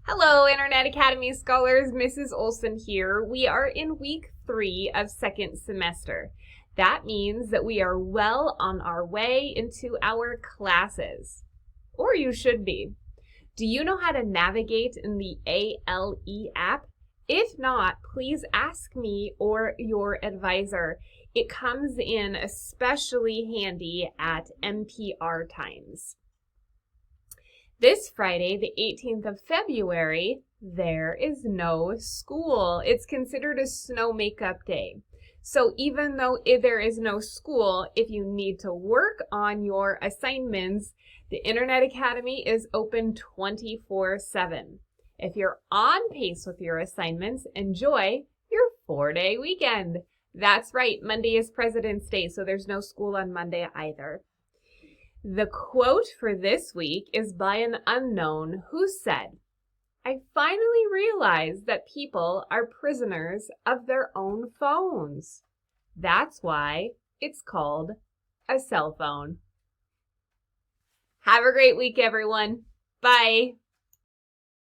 Hello, Internet Academy scholars. Mrs. Olson here. We are in week 3 of second semester. That means that we are well on our way into our classes. Or you should be. Do you know how to navigate in the ALE app? If not, please ask me or your advisor. It comes in especially handy at NPR times. This Friday, the 18th of February, there is no school. It's considered a snow makeup day. So even though there is no school, if you need to work on your assignments, the Internet Academy is open 24/7. If you're on pace with your assignments, enjoy your 4-day weekend. That's right, Monday is President's Day, so there's no school on Monday either. The quote for this week is by an unknown who said, "I finally realized that people are prisoners of their own phones. That's why it's called a cell phone." Have a great week, everyone. Bye.